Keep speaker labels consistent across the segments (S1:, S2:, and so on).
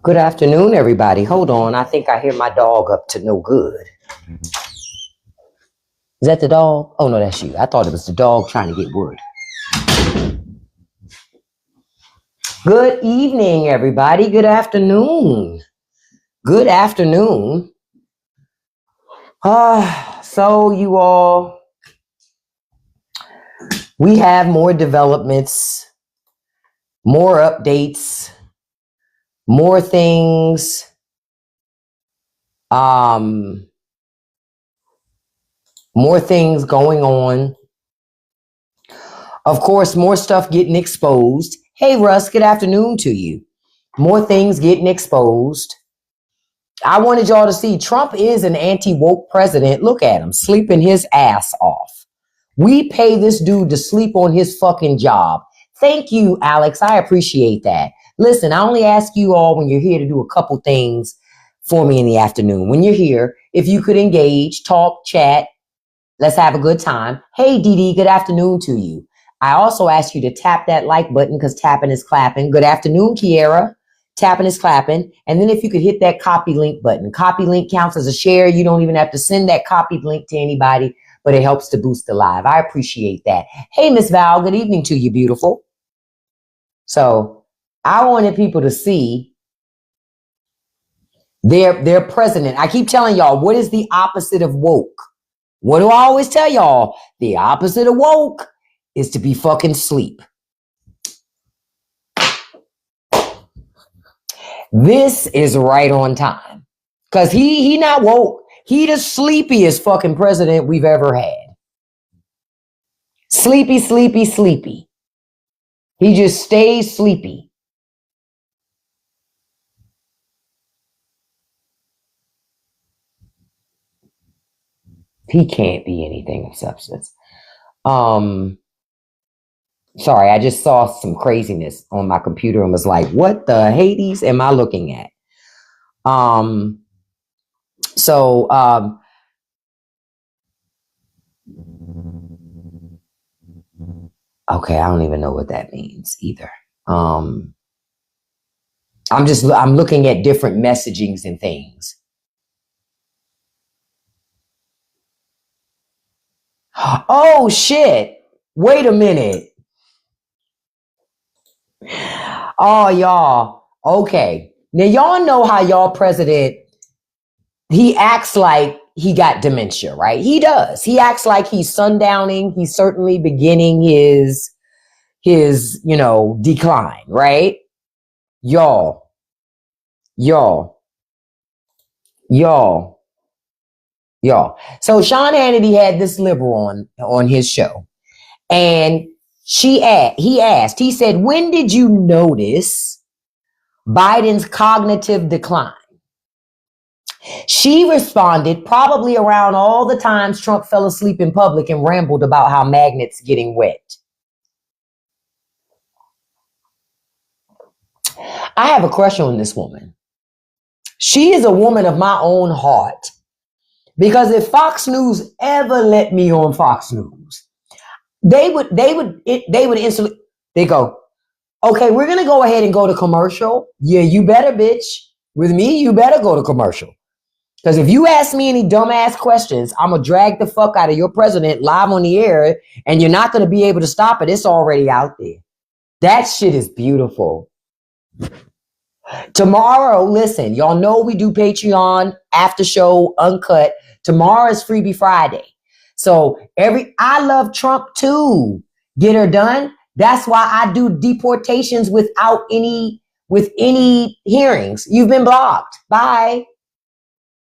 S1: Good afternoon, everybody. Hold on. I think I hear my dog up to no good. Is that the dog? Oh, no, that's you. I thought it was the dog trying to get wood. Good evening, everybody. Good afternoon. Good afternoon. So you all, we have more developments, more updates, more things. More things going on. Of course, more stuff getting exposed. Hey, Russ, good afternoon to you. More things getting exposed. I wanted y'all to see Trump is an anti-woke president. Look at him, sleeping his ass off. We pay this dude to sleep on his fucking job. Thank you, Alex. I appreciate that. Listen, I only ask you all when you're here to do a couple things for me in the afternoon. When you're here, if you could engage, talk, chat, let's have a good time. Hey, Dee Dee, good afternoon to you. I also ask you to tap that like button because tapping is clapping. Good afternoon, Kiera. Tapping is clapping. And then if you could hit that copy link button. Copy link counts as a share. You don't even have to send that copied link to anybody, but it helps to boost the live. I appreciate that. Hey, Miss Val, good evening to you, beautiful. So I wanted people to see their president. I keep telling y'all, what is the opposite of woke? What do I always tell y'all? The opposite of woke is to be fucking sleep. This is right on time. Because he not woke. He the sleepiest fucking president we've ever had. Sleepy, sleepy, sleepy. He just stays sleepy. He can't be anything of substance. Sorry, I just saw some craziness on my computer and was like, what the Hades am I looking at? Okay, I don't even know what that means either. I'm looking at different messagings and things. Oh shit. Wait a minute. Oh, y'all. Okay. Now, y'all know how y'all president, he acts like he got dementia, right? He does. He acts like he's sundowning. He's certainly beginning his decline, right? Y'all. So Sean Hannity had this liberal on his show, and he said, when did you notice Biden's cognitive decline? She responded, probably around all the times Trump fell asleep in public and rambled about how magnets getting wet. I have a crush on this woman. She is a woman of my own heart. Because if Fox News ever let me on Fox News, they would instantly, they go, okay, we're going to go ahead and go to commercial. Yeah, you better, bitch. With me, you better go to commercial. Because if you ask me any dumbass questions, I'm going to drag the fuck out of your president live on the air, and you're not going to be able to stop it. It's already out there. That shit is beautiful. Tomorrow, listen, y'all know we do Patreon, after show, uncut. Tomorrow is Freebie Friday. So I love Trump too. Get her done. That's why I do deportations with any hearings. You've been blocked. Bye.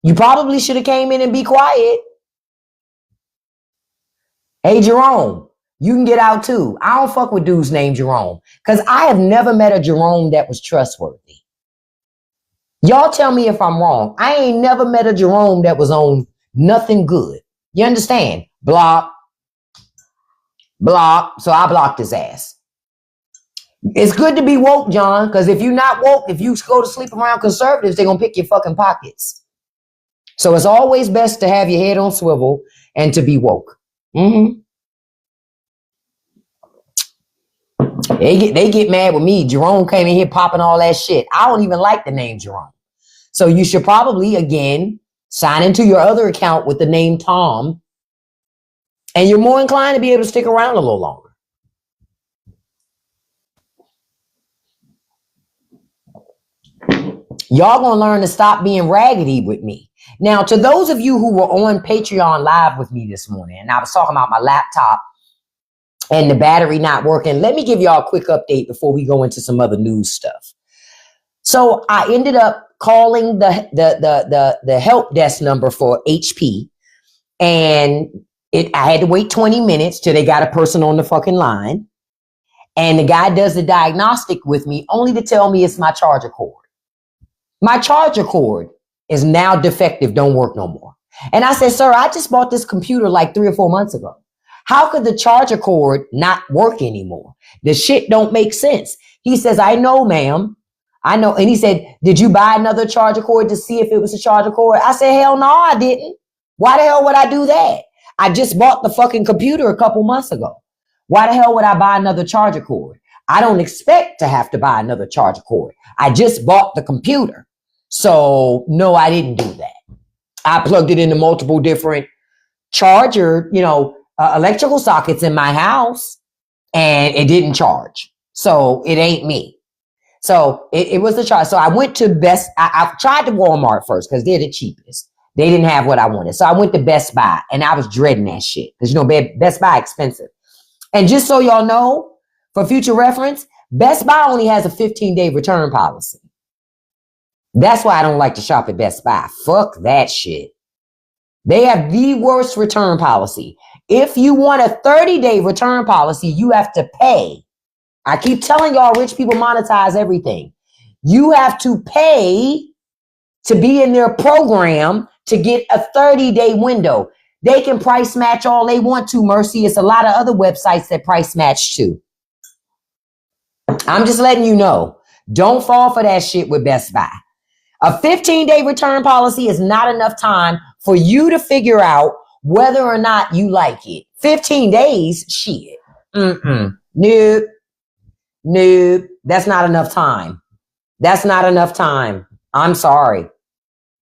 S1: You probably should have came in and be quiet. Hey, Jerome, you can get out too. I don't fuck with dudes named Jerome because I have never met a Jerome that was trustworthy. Y'all tell me if I'm wrong. I ain't never met a Jerome that was on nothing good. You understand? Block. So I blocked his ass. It's good to be woke, John, because if you're not woke, if you go to sleep around conservatives, they're going to pick your fucking pockets. So it's always best to have your head on swivel and to be woke. They get mad with me. Jerome came in here popping all that shit. I don't even like the name Jerome. So you should probably, again, sign into your other account with the name Tom. And you're more inclined to be able to stick around a little longer. Y'all gonna learn to stop being raggedy with me. Now, to those of you who were on Patreon Live with me this morning, and I was talking about my laptop and the battery not working, let me give y'all a quick update before we go into some other news stuff. So I ended up calling the help desk number for HP, and I had to wait 20 minutes till they got a person on the fucking line. And the guy does the diagnostic with me only to tell me it's my charger cord. My charger cord is now defective, don't work no more. And I said, sir, I just bought this computer like 3 or 4 months ago. How could the charger cord not work anymore? The shit don't make sense. He says, I know, ma'am. I know. And he said, did you buy another charger cord to see if it was a charger cord? I said, hell no, I didn't. Why the hell would I do that? I just bought the fucking computer a couple months ago. Why the hell would I buy another charger cord? I don't expect to have to buy another charger cord. I just bought the computer. So no, I didn't do that. I plugged it into multiple different charger, electrical sockets in my house, and it didn't charge. So it ain't me. So it was the charge. So I went to I tried to Walmart first because they're the cheapest. They didn't have what I wanted. So I went to Best Buy, and I was dreading that shit because, Best Buy expensive. And just so y'all know, for future reference, Best Buy only has a 15-day return policy. That's why I don't like to shop at Best Buy. Fuck that shit. They have the worst return policy. If you want a 30-day return policy, you have to pay. I keep telling y'all, rich people monetize everything. You have to pay to be in their program to get a 30-day window. They can price match all they want to, Mercy. It's a lot of other websites that price match too. I'm just letting you know. Don't fall for that shit with Best Buy. A 15-day return policy is not enough time for you to figure out whether or not you like it. 15 days? Shit. Nope. That's not enough time. That's not enough time. I'm sorry.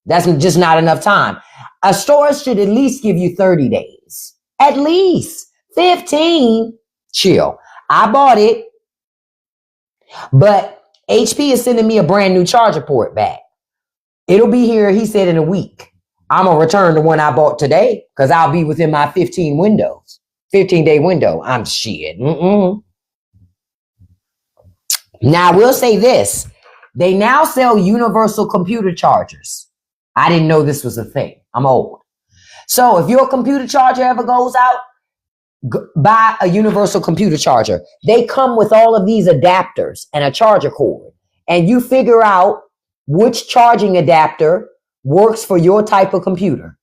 S1: That's just not enough time. A store should at least give you 30 days. At least 15. Chill. I bought it, but HP is sending me a brand new charger port back. It'll be here, he said, in a week. I'm going to return the one I bought today because I'll be within my 15-day window. I'm shit. Now, I will say this. They now sell universal computer chargers. I didn't know this was a thing. I'm old. So if your computer charger ever goes out, buy a universal computer charger. They come with all of these adapters and a charger cord. And you figure out which charging adapter works for your type of computer.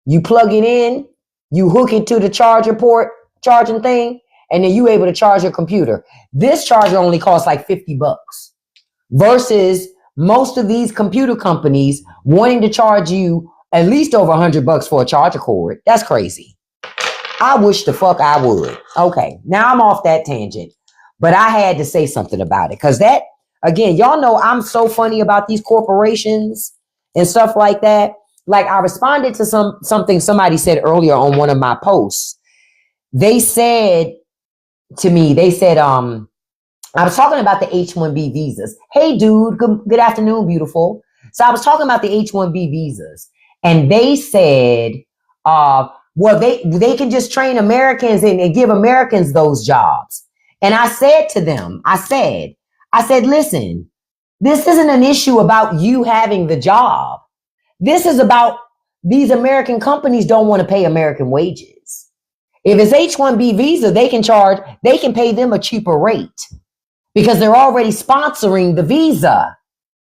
S1: You plug it in, you hook it to the charger port, charging thing, and then you able to charge your computer. This charger only costs like $50 versus most of these computer companies wanting to charge you at least over $100 for a charger cord. That's crazy. I wish the fuck I would. Okay, now I'm off that tangent, but I had to say something about it because that, again, y'all know I'm so funny about these corporations and stuff like that. Like I responded to something somebody said earlier on one of my posts. They said to me, I was talking about the H-1B visas. Hey, dude, good afternoon, beautiful. So I was talking about the H-1B visas, and they said, well, they can just train Americans and give Americans those jobs. And I said to them, I said, listen, this isn't an issue about you having the job. This is about these American companies don't want to pay American wages. If it's H-1B visa, they can pay them a cheaper rate because they're already sponsoring the visa.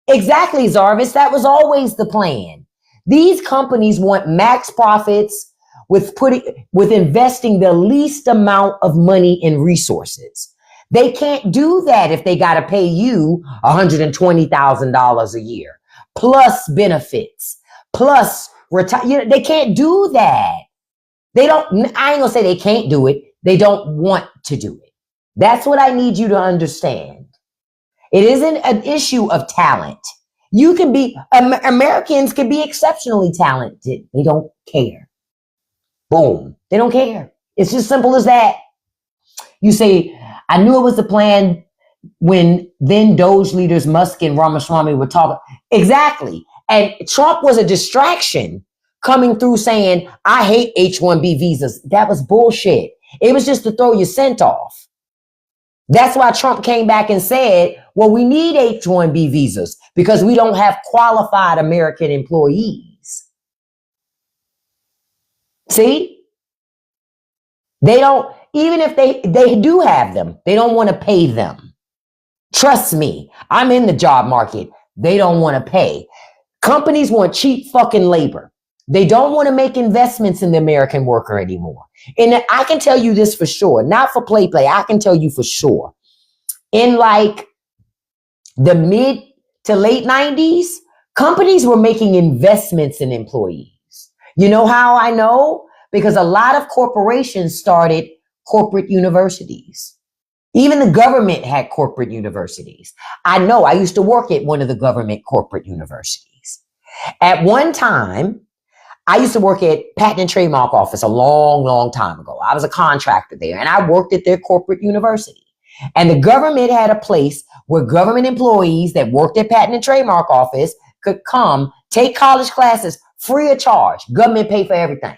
S1: Exactly, Zarvis. That was always the plan. These companies want max profits with investing the least amount of money in resources. They can't do that if they got to pay you $120,000 a year plus benefits plus retire. They can't do that. I ain't gonna say they can't do it. They don't want to do it. That's what I need you to understand. It isn't an issue of talent. You can be, Americans can be exceptionally talented. They don't care. Boom. They don't care. It's just simple as that. You say, I knew it was the plan when then Doge leaders Musk and Ramaswamy were talking. Exactly. And Trump was a distraction coming through saying, I hate H-1B visas. That was bullshit. It was just to throw your scent off. That's why Trump came back and said, well, we need H-1B visas because we don't have qualified American employees. See? They don't, even if they do have them, they don't want to pay them. Trust me, I'm in the job market. They don't want to pay. Companies want cheap fucking labor. They don't want to make investments in the American worker anymore. And I can tell you this for sure, not for play. I can tell you for sure. In like the mid to late 90s, companies were making investments in employees. You know how I know? Because a lot of corporations started corporate universities. Even the government had corporate universities. I know, I used to work at one of the government corporate universities. At one time, I used to work at Patent and Trademark Office a long, long time ago. I was a contractor there and I worked at their corporate university. And the government had a place where government employees that worked at Patent and Trademark Office could come, take college classes free of charge. Government paid for everything.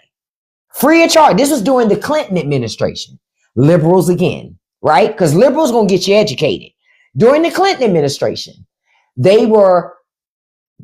S1: Free of charge. This was during the Clinton administration. Liberals again, right? Because liberals going to get you educated. During the Clinton administration, they were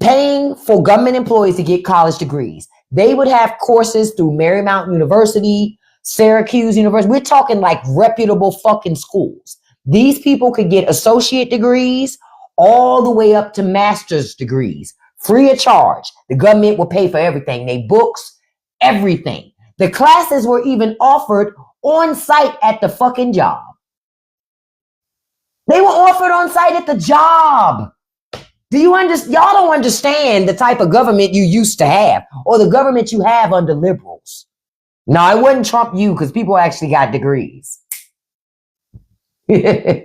S1: paying for government employees to get college degrees. They would have courses through Marymount University, Syracuse University. We're talking like reputable fucking schools. These people could get associate degrees all the way up to master's degrees, free of charge. The government will pay for everything. They books, everything. The classes were even offered on site at the fucking job. They were offered on site at the job. Do you understand? Y'all don't understand the type of government you used to have or the government you have under liberals. No, it wouldn't trump you because people actually got degrees. This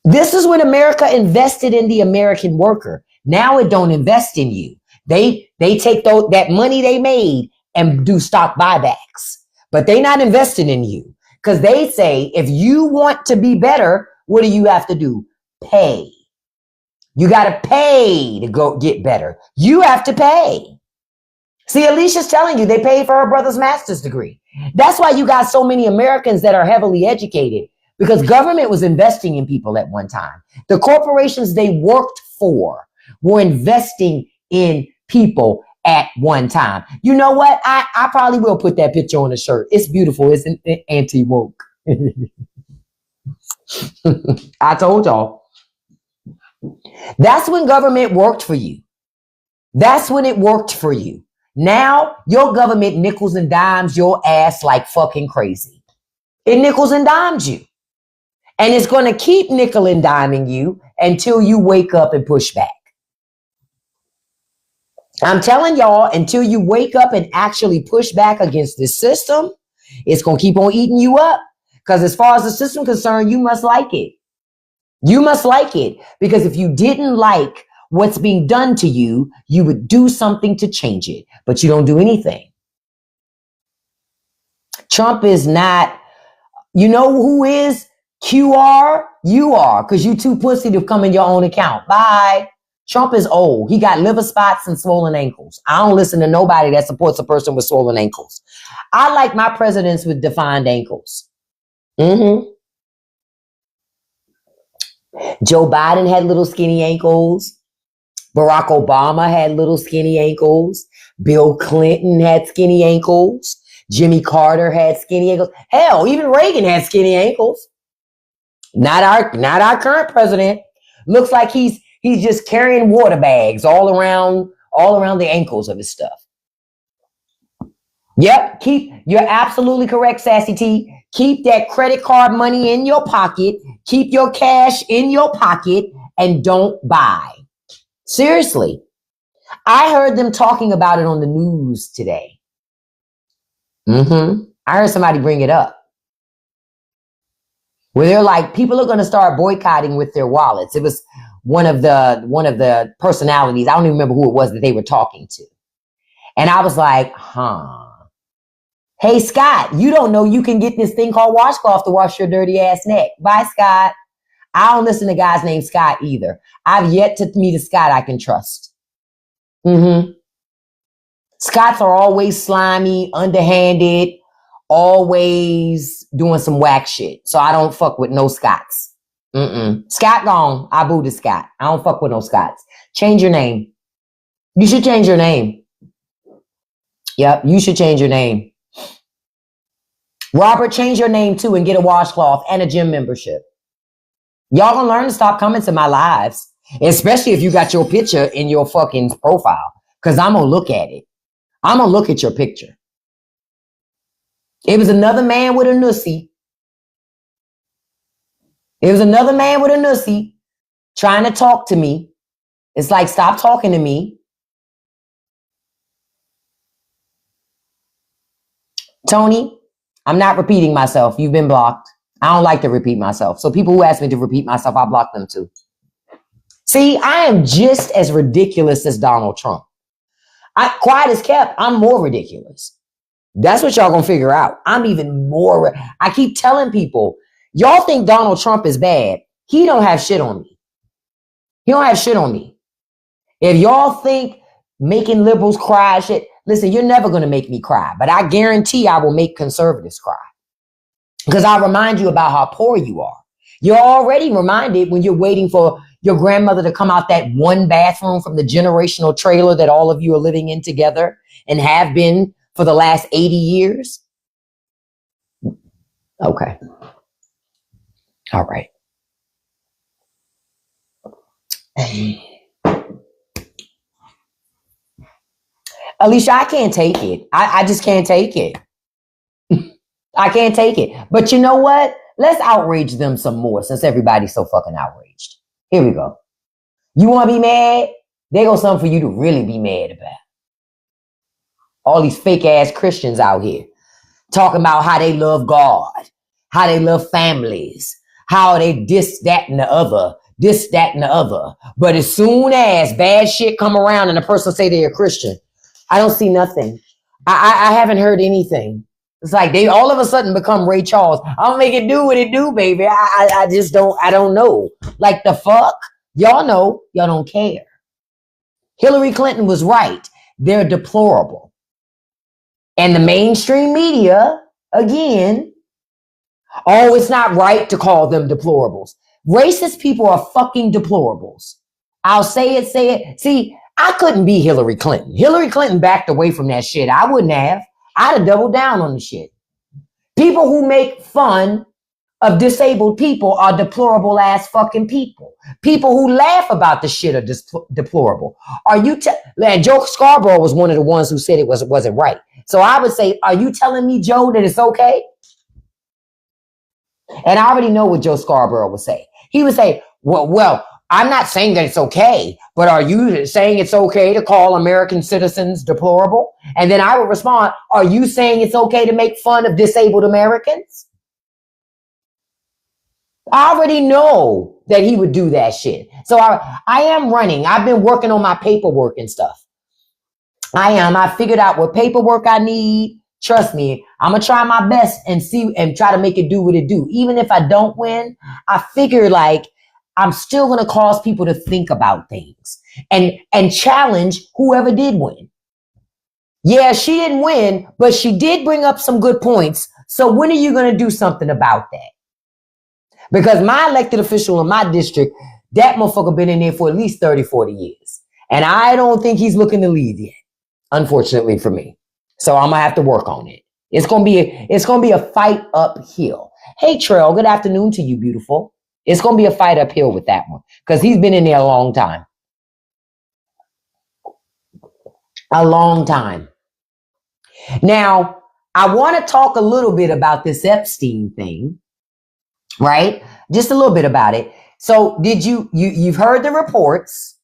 S1: is when America invested in the American worker. Now it don't invest in you. They take that money they made and do stock buybacks, but they not investing in you because they say, if you want to be better, what do you have to do? Pay. You got to pay to go get better. You have to pay. See, Alicia's telling you they paid for her brother's master's degree. That's why you got so many Americans that are heavily educated because government was investing in people at one time. The corporations they worked for were investing in people at one time. You know what? I probably will put that picture on a shirt. It's beautiful, isn't it? Anti-woke. I told y'all. That's when government worked for you. That's when it worked for you. Now your government nickels and dimes your ass like fucking crazy. It nickels and dimes you. And it's going to keep nickel and diming you until you wake up and push back. I'm telling y'all, until you wake up and actually push back against this system, it's going to keep on eating you up. Because as far as the system is concerned, you must like it. You must like it. Because if you didn't like what's being done to you, you would do something to change it. But you don't do anything. Trump is not, you know who is QR? You are, because you too pussy to come in your own account. Bye. Trump is old. He got liver spots and swollen ankles. I don't listen to nobody that supports a person with swollen ankles. I like my presidents with defined ankles. Joe Biden had little skinny ankles. Barack Obama had little skinny ankles. Bill Clinton had skinny ankles. Jimmy Carter had skinny ankles. Hell, even Reagan had skinny ankles. Not our current president. Looks like he's just carrying water bags all around the ankles of his stuff. Yep, you're absolutely correct, Sassy T. Keep that credit card money in your pocket. Keep your cash in your pocket and don't buy. Seriously. I heard them talking about it on the news today. I heard somebody bring it up. where they're like, people are going to start boycotting with their wallets. It was one of the personalities. I don't even remember who it was that they were talking to. And I was like, hey, Scott, you don't know you can get this thing called washcloth to wash your dirty ass neck. Bye, Scott. I don't listen to guys named Scott either. I've yet to meet a Scott I can trust. Scotts are always slimy, underhanded, always doing some whack shit. So I don't fuck with no Scotts. Scott gone. I booed the Scott. I don't fuck with no Scotts. Change your name. You should change your name. Yep, you should change your name. Robert, change your name too and get a washcloth and a gym membership. Y'all gonna learn to stop coming to my lives, especially if you got your picture in your fucking profile, because I'm gonna look at it. I'm gonna look at your picture. It was another man with a nussy. It was another man with a nussy trying to talk to me. It's like, stop talking to me. Tony, I'm not repeating myself. You've been blocked. I don't like to repeat myself. So people who ask me to repeat myself, I block them too. See, I am just as ridiculous as Donald Trump. Quiet as kept, I'm more ridiculous. That's what y'all gonna figure out. I'm even more. I keep telling people, y'all think Donald Trump is bad. He don't have shit on me. He don't have shit on me. If y'all think making liberals cry shit, listen, you're never gonna make me cry, but I guarantee I will make conservatives cry. Because I'll remind you about how poor you are. You're already reminded when you're waiting for your grandmother to come out that one bathroom from the generational trailer that all of you are living in together and have been for the last 80 years. Okay. All right. Alicia, I can't take it. I just can't take it. I can't take it. But you know what? Let's outrage them some more since everybody's so fucking outraged. Here we go. You want to be mad? There goes something for you to really be mad about. All these fake ass Christians out here talking about how they love God, how they love families, how they this, that, and the other, this, that, and the other. But as soon as bad shit come around and a person say they're a Christian, I don't see nothing. I haven't heard anything. It's like they all of a sudden become Ray Charles. I'll make it do what it do, baby. I just don't know. Like the fuck? Y'all know, y'all don't care. Hillary Clinton was right. They're deplorable. And the mainstream media, again, oh, it's not right to call them deplorables. Racist people are fucking deplorables. I'll say it. See, I couldn't be Hillary Clinton. Hillary Clinton backed away from that shit. I wouldn't have. I'd have doubled down on the shit. People who make fun of disabled people are deplorable ass fucking people. People who laugh about the shit are deplorable. Are you and Joe Scarborough was one of the ones who said it wasn't right. So I would say, are you telling me, Joe, that it's okay? And I already know what Joe Scarborough would say. He would say, well, I'm not saying that it's okay, but are you saying it's okay to call American citizens deplorable? And then I would respond, are you saying it's okay to make fun of disabled Americans? I already know that he would do that shit. So I am running. I've been working on my paperwork and stuff. I figured out what paperwork I need. Trust me, I'm going to try my best and see and try to make it do what it do. Even if I don't win, I figure like I'm still going to cause people to think about things and challenge whoever did win. Yeah, she didn't win, but she did bring up some good points. So when are you going to do something about that? Because my elected official in my district, that motherfucker been in there for at least 30, 40 years. And I don't think he's looking to leave yet, unfortunately for me. So I'm going to have to work on it. It's going to be a fight uphill. Hey, Trell, good afternoon to you, beautiful. It's going to be a fight uphill with that one because he's been in there a long time. A long time. Now, I want to talk a little bit about this Epstein thing, right? Just a little bit about it. So did you've heard the reports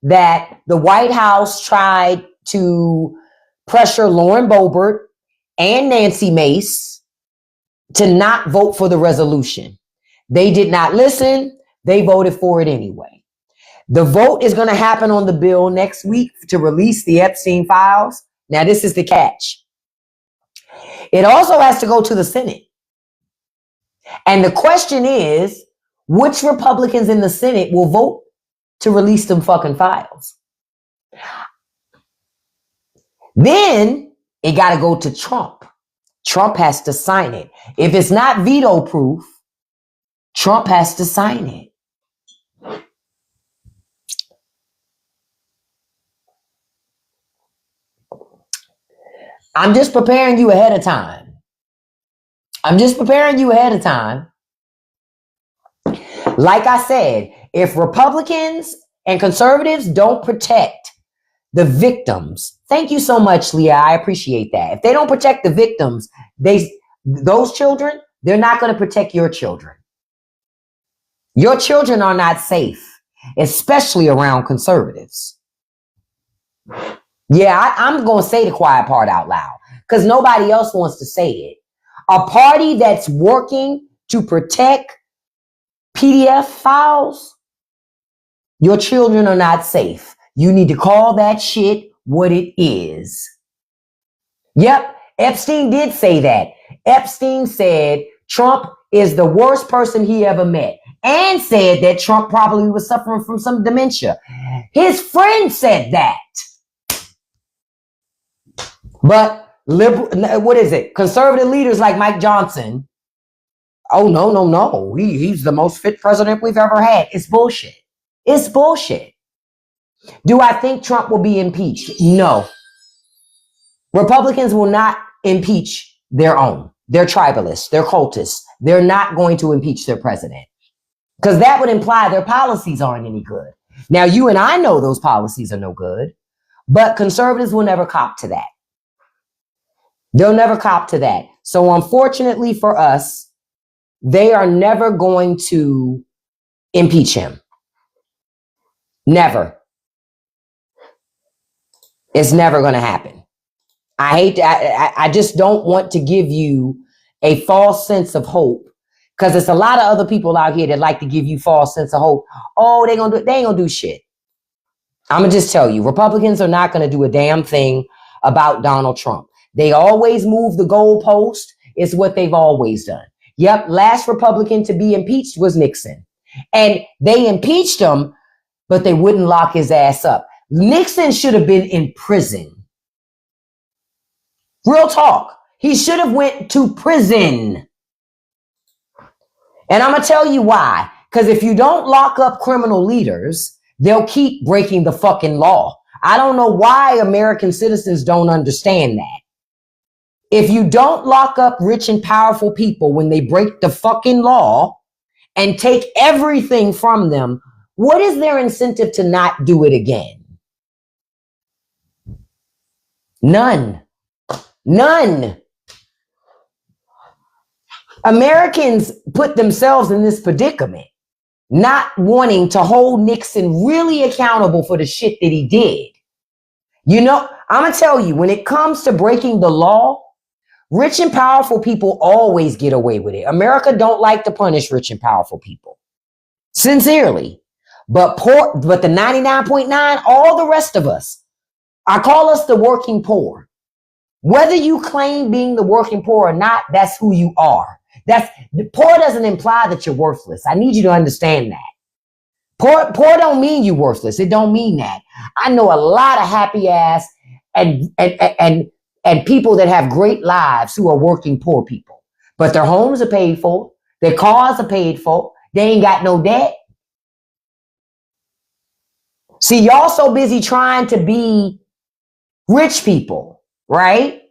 S1: that the White House tried to pressure Lauren Boebert and Nancy Mace to not vote for the resolution. They did not listen. They voted for it anyway. The vote is going to happen on the bill next week to release the Epstein files. Now, this is the catch. It also has to go to the Senate. And the question is, which Republicans in the Senate will vote to release them fucking files? Then it got to go to Trump. Trump has to sign it. If it's not veto proof, Trump has to sign it. I'm just preparing you ahead of time. Like I said, if Republicans and conservatives don't protect the victims, thank you so much, Leah. I appreciate that. If they don't protect the victims, those children, they're not going to protect your children. Your children are not safe, especially around conservatives. Yeah, I'm going to say the quiet part out loud because nobody else wants to say it. A party that's working to protect PDF files, your children are not safe. You need to call that shit what it is. Yep, Epstein did say that. Epstein said Trump is the worst person he ever met and said that Trump probably was suffering from some dementia. His friend said that. But conservative leaders like Mike Johnson, oh, no. He's the most fit president we've ever had. It's bullshit. It's bullshit. Do I think Trump will be impeached? No. Republicans will not impeach their own. They're tribalists. They're cultists. They're not going to impeach their president because that would imply their policies aren't any good. Now, you and I know those policies are no good, but conservatives will never cop to that. They'll never cop to that. So unfortunately for us, they are never going to impeach him. Never. It's never going to happen. I just don't want to give you a false sense of hope because there's a lot of other people out here that like to give you false sense of hope. Oh, they ain't gonna do shit. I'm gonna just tell you, Republicans are not gonna do a damn thing about Donald Trump. They always move the goalpost. It's what they've always done. Yep, last Republican to be impeached was Nixon. And they impeached him, but they wouldn't lock his ass up. Nixon should have been in prison. Real talk. He should have went to prison. And I'm going to tell you why. Because if you don't lock up criminal leaders, they'll keep breaking the fucking law. I don't know why American citizens don't understand that. If you don't lock up rich and powerful people when they break the fucking law and take everything from them, what is their incentive to not do it again? None. Americans put themselves in this predicament, not wanting to hold Nixon really accountable for the shit that he did. You know, I'm going to tell you, when it comes to breaking the law, rich and powerful people always get away with it. America don't like to punish rich and powerful people. Sincerely. But the 99.9, all the rest of us, I call us the working poor. Whether you claim being the working poor or not, that's who you are. Poor doesn't imply that you're worthless. I need you to understand that. Poor don't mean you worthless. It don't mean that. I know a lot of happy ass and people that have great lives who are working poor people. But their homes are paid for, their cars are paid for, they ain't got no debt. See, y'all so busy trying to be rich people, right?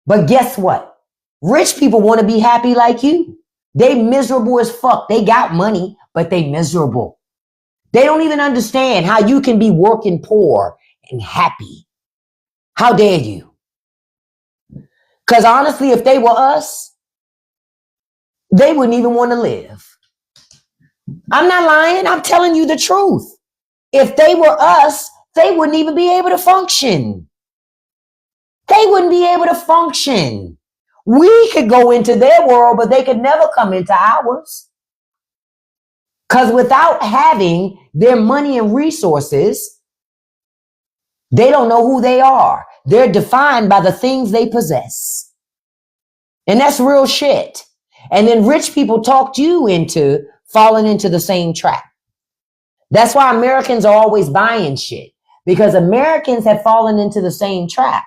S1: But guess what? Rich people want to be happy like you. They miserable as fuck. They got money, but they miserable. They don't even understand how you can be working poor and happy. How dare you? Because honestly, if they were us, they wouldn't even want to live. I'm not lying. I'm telling you the truth. If they were us, they wouldn't even be able to function. They wouldn't be able to function. We could go into their world, but they could never come into ours. Because without having their money and resources, they don't know who they are. They're defined by the things they possess. And that's real shit. And then rich people talked you into falling into the same trap. That's why Americans are always buying shit, because Americans have fallen into the same trap.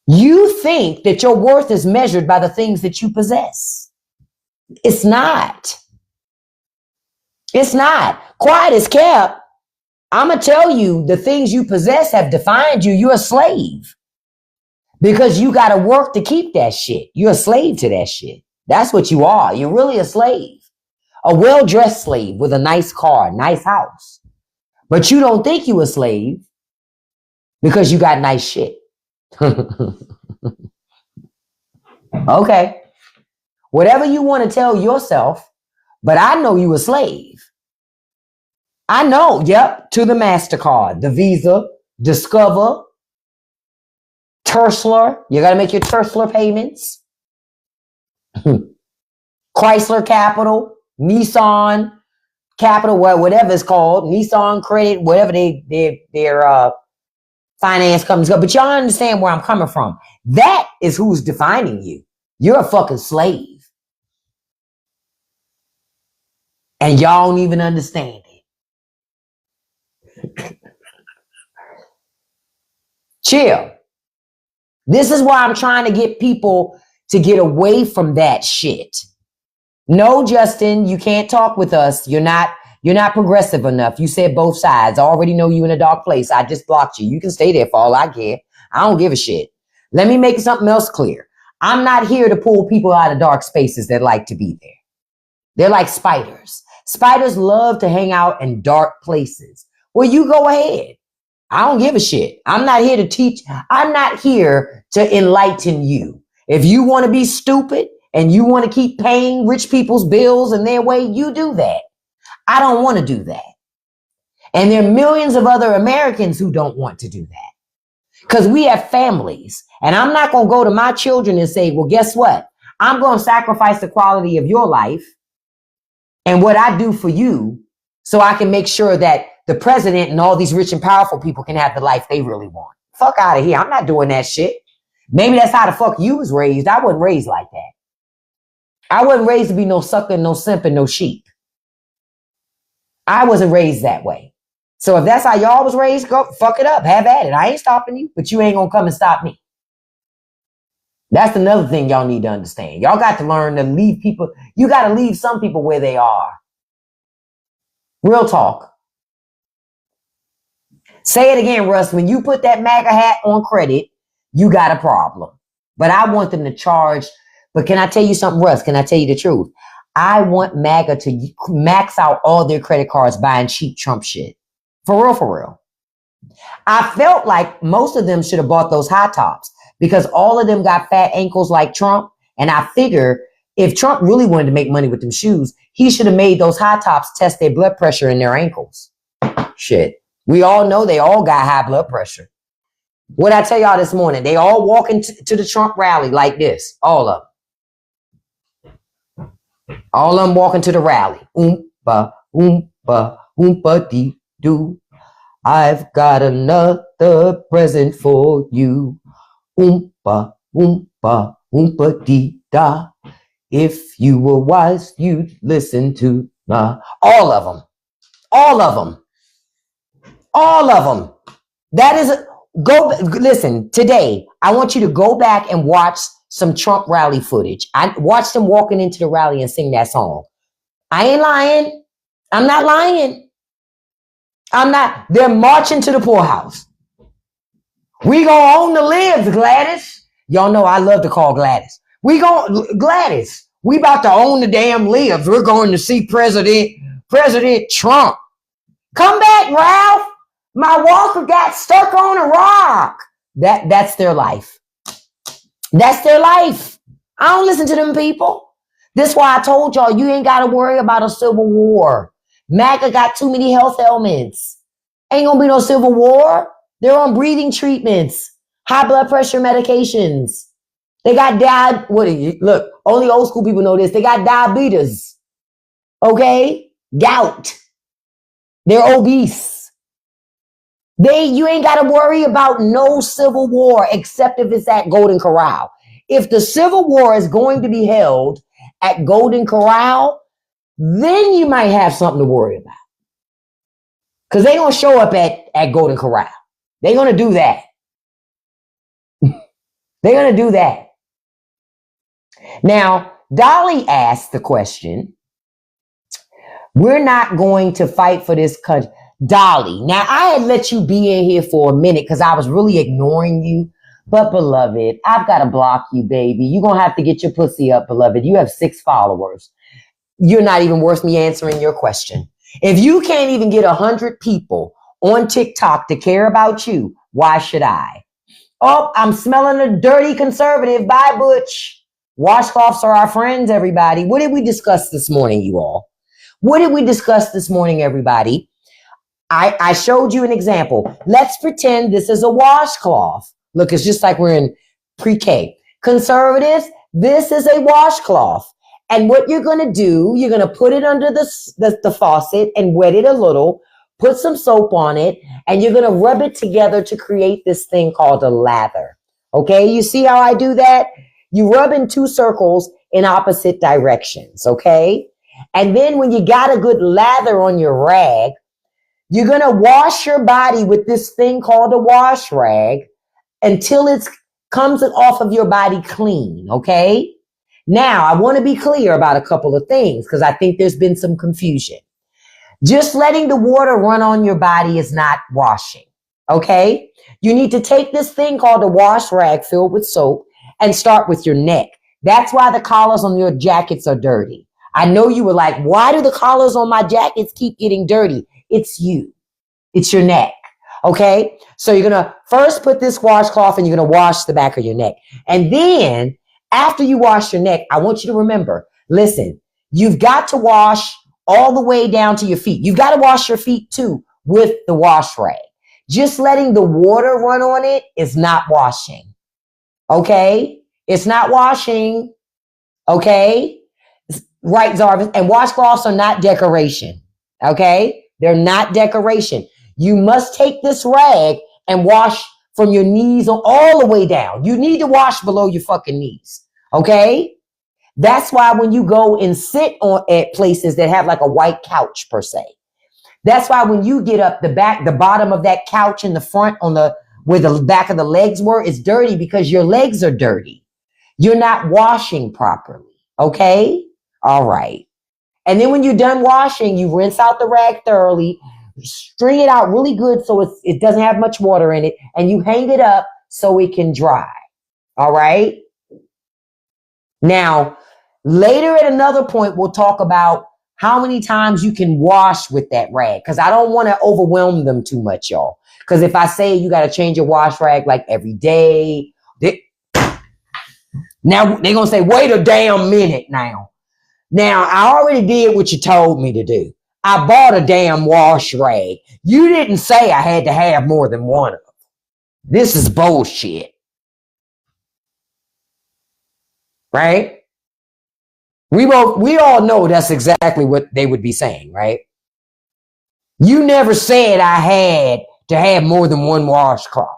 S1: You think that your worth is measured by the things that you possess. It's not. It's not. Quiet as kept. I'm going to tell you, the things you possess have defined you. You're a slave because you got to work to keep that shit. You're a slave to that shit. That's what you are. You're really a slave, a well-dressed slave with a nice car, nice house. But you don't think you a slave because you got nice shit. Okay. Whatever you want to tell yourself, but I know you a slave. I know, yep, to the MasterCard, the Visa, Discover, Tursler. You got to make your Tursler payments. Chrysler Capital, Nissan Capital, whatever it's called, Nissan Credit, whatever their finance companies go. But y'all understand where I'm coming from. That is who's defining you. You're a fucking slave. And y'all don't even understand it. Chill. This is why I'm trying to get people to get away from that shit. No, Justin, you can't talk with us. You're not progressive enough. You said both sides. I already know you in a dark place. I just blocked you. You can stay there for all I care. I don't give a shit. Let me make something else clear. I'm not here to pull people out of dark spaces that like to be there. They're like spiders. Spiders love to hang out in dark places. Well, you go ahead. I don't give a shit. I'm not here to teach. I'm not here to enlighten you. If you want to be stupid and you want to keep paying rich people's bills in their way, you do that. I don't want to do that. And there are millions of other Americans who don't want to do that. Because we have families. And I'm not going to go to my children and say, well, guess what? I'm going to sacrifice the quality of your life and what I do for you so I can make sure that the president and all these rich and powerful people can have the life they really want. Fuck out of here. I'm not doing that shit. Maybe that's how the fuck you was raised. I wasn't raised like that. I wasn't raised to be no sucker, no simp, and no sheep. I wasn't raised that way. So if that's how y'all was raised, go fuck it up. Have at it. I ain't stopping you, but you ain't gonna come and stop me. That's another thing y'all need to understand. Y'all got to learn to leave people. You got to leave some people where they are. Real talk. Say it again, Russ. When you put that MAGA hat on credit, you got a problem. But I want them to charge. But can I tell you something, Russ? Can I tell you the truth? I want MAGA to max out all their credit cards buying cheap Trump shit. For real, for real. I felt like most of them should have bought those high tops because all of them got fat ankles like Trump. And I figure if Trump really wanted to make money with them shoes, he should have made those high tops test their blood pressure in their ankles. Shit. We all know they all got high blood pressure. What I tell y'all this morning, they all walk into the Trump rally like this. All of them. All of them walking to the rally. Oompa, oompa, oompa dee doo. I've got another present for you. Oompa, oompa, oompa dee da. If you were wise, you'd listen to all of them. All of them. All of them. That is listen, today, I want you to go back and watch some Trump rally footage. I watched them walking into the rally and sing that song. I ain't lying. I'm not lying. They're marching to the poorhouse. We gonna own the libs, Gladys. Y'all know I love to call Gladys. Gladys, we about to own the damn libs. We're going to see President Trump. Come back, Ralph. My walker got stuck on a rock. That's their life. That's their life. I don't listen to them people. That's why I told y'all you ain't got to worry about a civil war. MAGA got too many health ailments. Ain't gonna be no civil war. They're on breathing treatments, high blood pressure medications. They got look, only old school people know this. They got diabetes. Okay? Gout. They're obese. You ain't got to worry about no civil war except if it's at Golden Corral. If the Civil War is going to be held at Golden Corral, then you might have something to worry about. Because they're going to show up at Golden Corral. They're going to do that. They're going to do that. Now, Dolly asked the question, we're not going to fight for this country. Dolly, now I had let you be in here for a minute because I was really ignoring you. But beloved, I've got to block you, baby. You're going to have to get your pussy up, beloved. You have 6 followers. You're not even worth me answering your question. If you can't even get 100 people on TikTok to care about you, why should I? Oh, I'm smelling a dirty conservative. Bye, Butch. Washcloths are our friends, everybody. What did we discuss this morning, you all? What did we discuss this morning, everybody? I showed you an example. Let's pretend this is a washcloth. Look, it's just like we're in pre-K. Conservatives, this is a washcloth. And what you're going to do, you're going to put it under the faucet and wet it a little, put some soap on it, and you're going to rub it together to create this thing called a lather. Okay, you see how I do that? You rub in 2 circles in opposite directions, okay? And then when you got a good lather on your rag, you're going to wash your body with this thing called a wash rag until it comes off of your body clean, okay? Now, I want to be clear about a couple of things because I think there's been some confusion. Just letting the water run on your body is not washing, okay? You need to take this thing called a wash rag filled with soap and start with your neck. That's why the collars on your jackets are dirty. I know you were like, why do the collars on my jackets keep getting dirty? It's you. It's your neck. Okay? So you're going to first put this washcloth and you're going to wash the back of your neck. And then after you wash your neck, I want you to remember, listen, you've got to wash all the way down to your feet. You've got to wash your feet too with the wash rag. Just letting the water run on it is not washing. Okay? It's not washing. Okay? Right, Zarvis. And washcloths are not decoration. Okay? They're not decoration. You must take this rag and wash from your knees all the way down. You need to wash below your fucking knees. Okay? That's why when you go and sit at places that have like a white couch per se, that's why when you get up, the bottom of that couch in the front where the back of the legs were is dirty because your legs are dirty. You're not washing properly. Okay? All right. And then when you're done washing, you rinse out the rag thoroughly, string it out really good so it doesn't have much water in it, and you hang it up so it can dry. All right? Now, later at another point, we'll talk about how many times you can wash with that rag, because I don't want to overwhelm them too much, y'all. Because if I say you got to change your wash rag like every day, now they're going to say, wait a damn minute now. Now, I already did what you told me to do. I bought a damn wash rag. You didn't say I had to have more than one of them. This is bullshit. Right? We all know that's exactly what they would be saying, right? You never said I had to have more than one washcloth.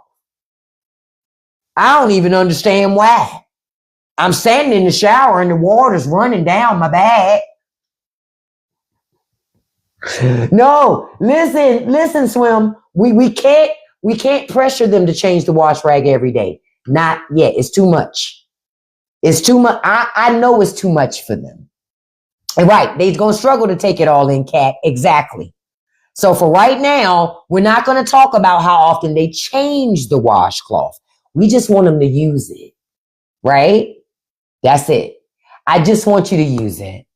S1: I don't even understand why. I'm standing in the shower and the water's running down my back. No, listen, Swim. We can't pressure them to change the wash rag every day. Not yet. It's too much. It's too much. I know it's too much for them. Right. They're going to struggle to take it all in, Cat. Exactly. So for right now, we're not going to talk about how often they change the washcloth. We just want them to use it. Right? That's it. I just want you to use it.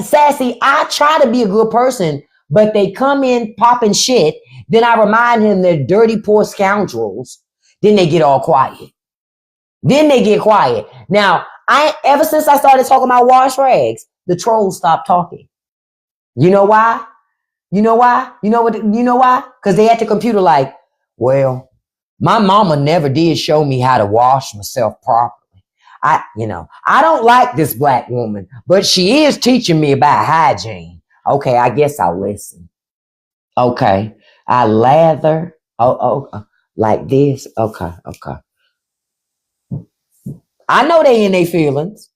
S1: Sassy, I try to be a good person, but they come in popping shit. Then I remind him they're dirty, poor scoundrels. Then they get all quiet. Then they get quiet. Now, ever since I started talking about wash rags, the trolls stopped talking. You know why? You know why? You know why? Because they at the computer like, well, my mama never did show me how to wash myself properly. I don't like this black woman, but she is teaching me about hygiene. Okay, I guess I'll listen. Okay, I lather. Like this. Okay. I know they in their feelings.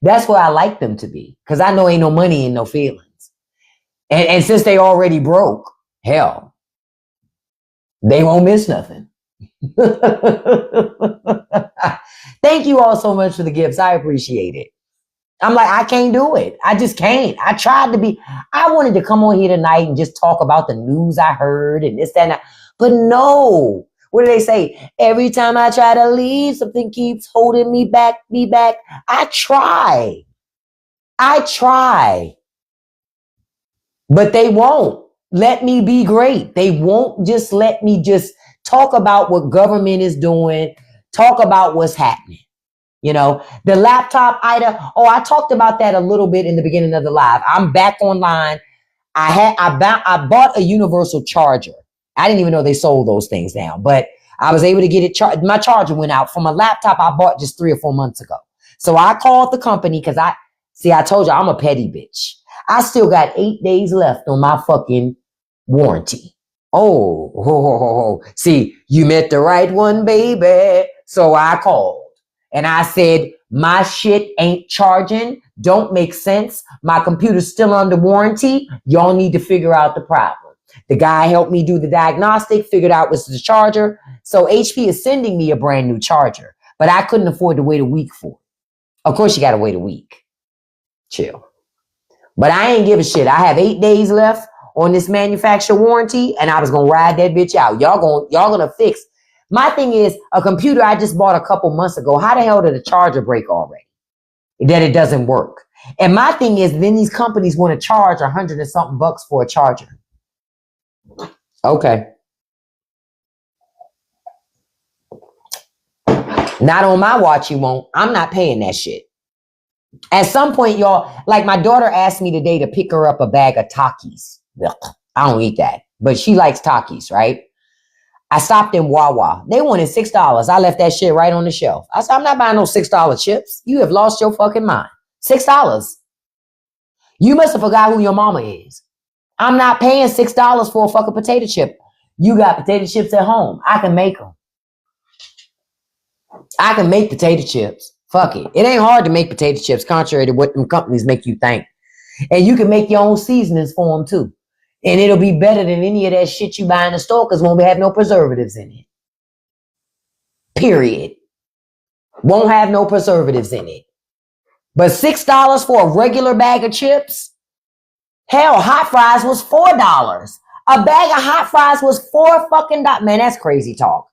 S1: That's where I like them to be, because I know ain't no money in no feelings. And since they already broke, hell, they won't miss nothing. Thank you all so much for the gifts. I appreciate it. I'm like, I can't do it. I just can't. I wanted to come on here tonight and just talk about the news I heard and this, that, and that. But no. What do they say? Every time I try to leave, something keeps holding me back. I try. But they won't let me be great. They won't just let me just talk about what government is doing, talk about what's happening. The laptop, Ida. Oh, I talked about that a little bit in the beginning of the live. I'm back online. I bought a universal charger. I didn't even know they sold those things now, but I was able to get it. My charger went out from a laptop I bought just 3 or 4 months ago. So I called the company because I told you I'm a petty bitch. I still got 8 days left on my fucking warranty. See, you met the right one, baby. So I called and I said, my shit ain't charging. Don't make sense. My computer's still under warranty. Y'all need to figure out the problem. The guy helped me do the diagnostic, figured out what's the charger. So HP is sending me a brand new charger, but I couldn't afford to wait a week for it. Of course, you got to wait a week. Chill. But I ain't give a shit. I have 8 days left on this manufacturer warranty, and I was going to ride that bitch out. Y'all going to fix. My thing is, a computer I just bought a couple months ago, how the hell did the charger break already? That it doesn't work. And my thing is, then these companies want to charge $100 and something for a charger. Okay. Not on my watch, you won't. I'm not paying that shit. At some point, y'all, like my daughter asked me today to pick her up a bag of Takis. Ugh, I don't eat that, but she likes Takis, right? I stopped in Wawa. They wanted $6. I left that shit right on the shelf. I said, I'm not buying no $6 chips. You have lost your fucking mind. $6. You must have forgot who your mama is. I'm not paying $6 for a fucking potato chip. You got potato chips at home. I can make them. I can make potato chips. Fuck it. It ain't hard to make potato chips, contrary to what them companies make you think. And you can make your own seasonings for them too. And it'll be better than any of that shit you buy in the store because won't have no preservatives in it. Period. Won't have no preservatives in it. But $6 for a regular bag of chips? Hell, hot fries was $4. A bag of hot fries was $4 fucking dollars. Man, that's crazy talk.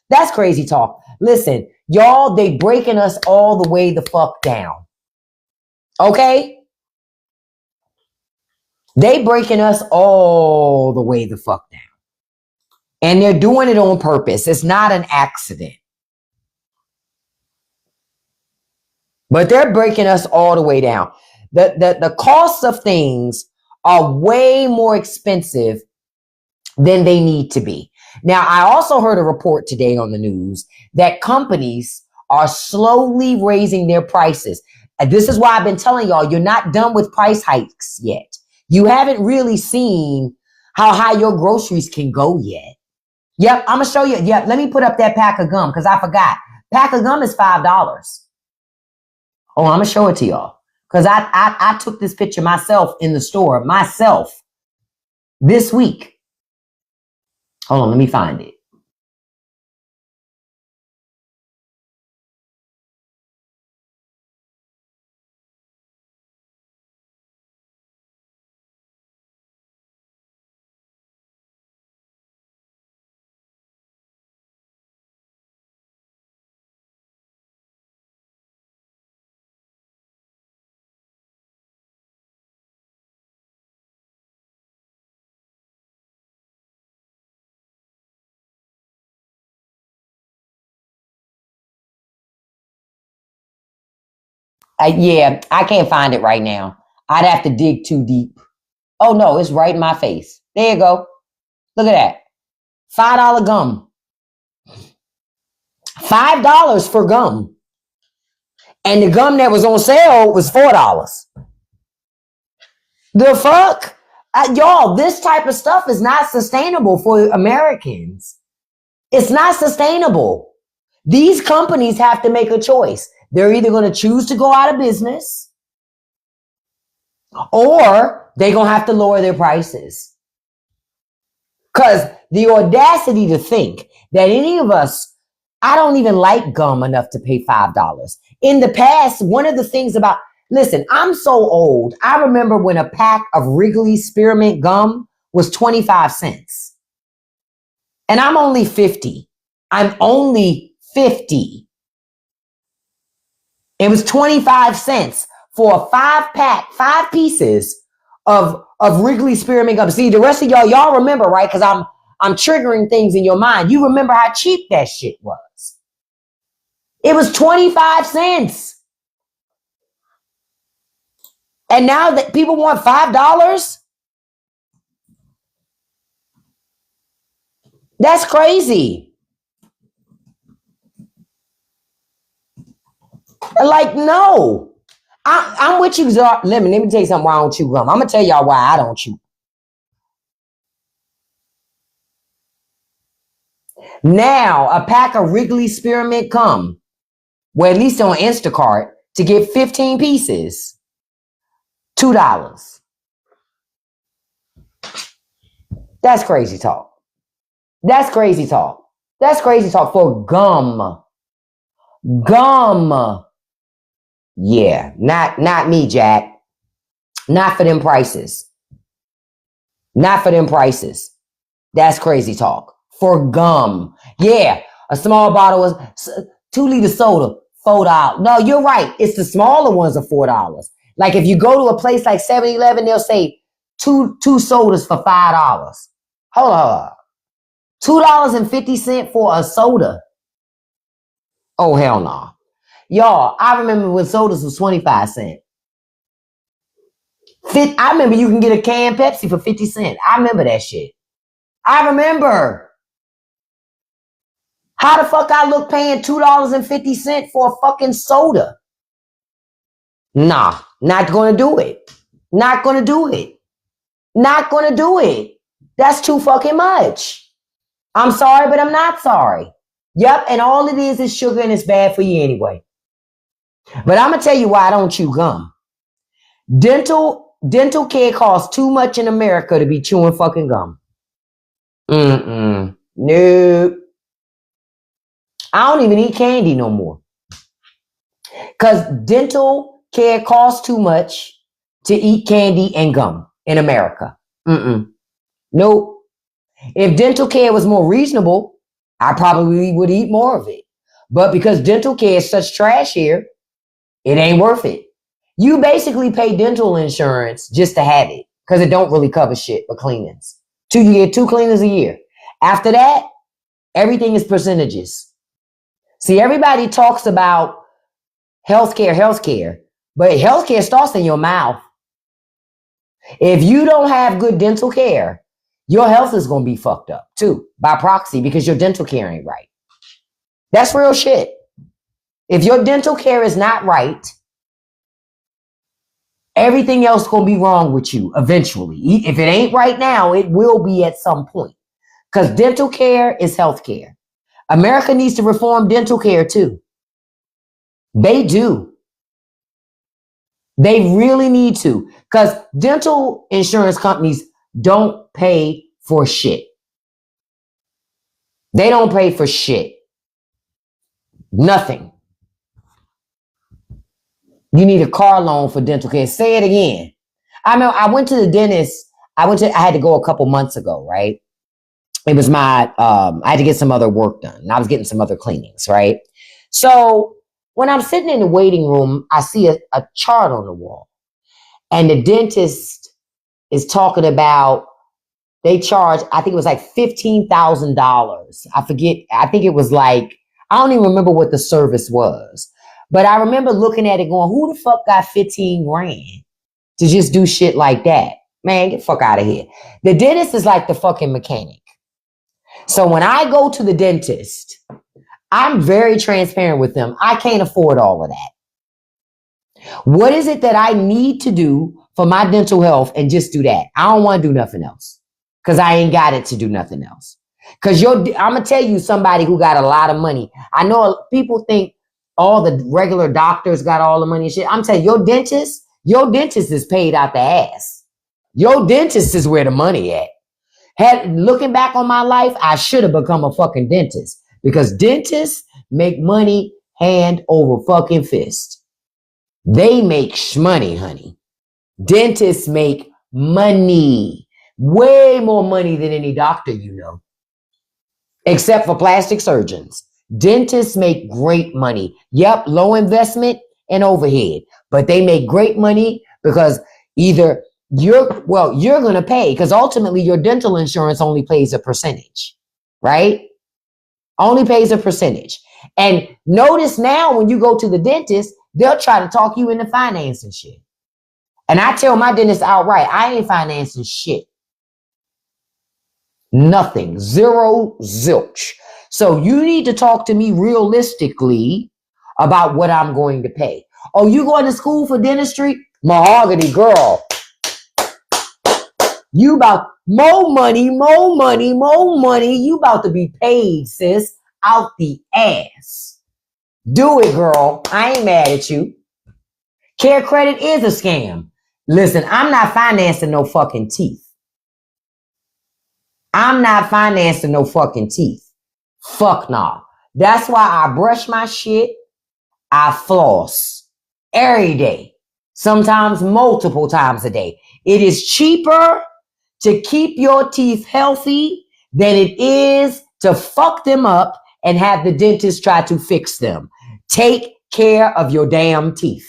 S1: That's crazy talk. Listen, y'all, they breaking us all the way the fuck down. Okay? They breaking us all the way the fuck down. And they're doing it on purpose. It's not an accident. But they're breaking us all the way down. The costs of things are way more expensive than they need to be. Now, I also heard a report today on the news that companies are slowly raising their prices. And this is why I've been telling y'all, you're not done with price hikes yet. You haven't really seen how high your groceries can go yet. Yep, I'm going to show you. Yep, let me put up that pack of gum because I forgot. Pack of gum is $5. Oh, I'm going to show it to y'all because I took this picture myself in the store, this week. Hold on, let me find it. Yeah, I can't find it right now. I'd have to dig too deep. Oh, no, it's right in my face. There you go. Look at that. $5 gum. $5 for gum. And the gum that was on sale was $4. The fuck? Y'all, this type of stuff is not sustainable for Americans. It's not sustainable. These companies have to make a choice. They're either going to choose to go out of business or they're going to have to lower their prices. Because the audacity to think that any of us, I don't even like gum enough to pay $5. In the past, one of the things about, listen, I'm so old. I remember when a pack of Wrigley Spearmint gum was 25 cents. And I'm only 50. I'm only 50. It was 25 cents for a 5 pieces of Wrigley Spearmint gum. See, the rest of y'all remember, right? Because I'm triggering things in your mind. You remember how cheap that shit was. It was 25 cents. And now that people want $5, that's crazy. Like, no. I'm with you, Let me tell you something why I don't chew gum. I'm going to tell y'all why I don't chew. Now, a pack of Wrigley Spearmint gum, well, at least on Instacart, to get 15 pieces, $2. That's crazy talk. That's crazy talk. That's crazy talk for gum. Gum. Yeah, not me, Jack. Not for them prices. Not for them prices. That's crazy talk. For gum. Yeah, a small bottle was 2-liter soda, $4. No, you're right. It's the smaller ones are $4. Like if you go to a place like 7-Eleven, they'll say two sodas for $5. Hold on. $2.50 for a soda. Oh, hell no. Y'all, I remember when sodas was 25 cents. I remember you can get a canned Pepsi for 50 cents. I remember that shit. I remember. How the fuck I look paying $2.50 for a fucking soda? Nah, not gonna do it. Not gonna do it. Not gonna do it. That's too fucking much. I'm sorry, but I'm not sorry. Yep, and all it is sugar and it's bad for you anyway. But I'm gonna tell you why I don't chew gum. Dental care costs too much in America to be chewing fucking gum. Nope. I don't even eat candy no more. Because dental care costs too much to eat candy and gum in America. Nope. If dental care was more reasonable, I probably would eat more of it. But because dental care is such trash here, it ain't worth it. You basically pay dental insurance just to have it because it don't really cover shit but cleanings. You get 2 cleanings a year. After that, everything is percentages. See, everybody talks about healthcare, but healthcare starts in your mouth. If you don't have good dental care, your health is going to be fucked up too, by proxy, because your dental care ain't right. That's real shit. If your dental care is not right, everything else going to be wrong with you eventually. If it ain't right now, it will be at some point. Because dental care is healthcare. America needs to reform dental care too. They do. They really need to. Because dental insurance companies don't pay for shit. They don't pay for shit. Nothing. You need a car loan for dental care. Say it again. I know I went to the dentist. I had to go a couple months ago, right? It was I had to get some other work done. And I was getting some other cleanings, right? So when I'm sitting in the waiting room, I see a chart on the wall. And the dentist is talking about, they charge, I think it was like $15,000. I forget. I think it was like, I don't even remember what the service was. But I remember looking at it going, who the fuck got 15 grand to just do shit like that? Man, get the fuck out of here. The dentist is like the fucking mechanic. So when I go to the dentist, I'm very transparent with them. I can't afford all of that. What is it that I need to do for my dental health and just do that? I don't want to do nothing else because I ain't got it to do nothing else. Because I'm going to tell you somebody who got a lot of money. I know people think all the regular doctors got all the money and shit. I'm telling you, your dentist is paid out the ass. Your dentist is where the money at. Looking back on my life, I should have become a fucking dentist because dentists make money hand over fucking fist. They make money, honey. Dentists make money. Way more money than any doctor you know. Except for plastic surgeons. Dentists make great money. Yep, low investment and overhead. But they make great money because either you're going to pay because ultimately your dental insurance only pays a percentage, right? Only pays a percentage. And notice now when you go to the dentist, they'll try to talk you into financing shit. And I tell my dentist outright, I ain't financing shit. Nothing. Zero, zilch. So you need to talk to me realistically about what I'm going to pay. Oh, you going to school for dentistry? Mahogany girl. You about more money, more money, more money. You about to be paid, sis, out the ass. Do it, girl. I ain't mad at you. Care credit is a scam. Listen, I'm not financing no fucking teeth. I'm not financing no fucking teeth. Fuck nah. That's why I brush my shit. I floss every day. Sometimes multiple times a day. It is cheaper to keep your teeth healthy than it is to fuck them up and have the dentist try to fix them. Take care of your damn teeth.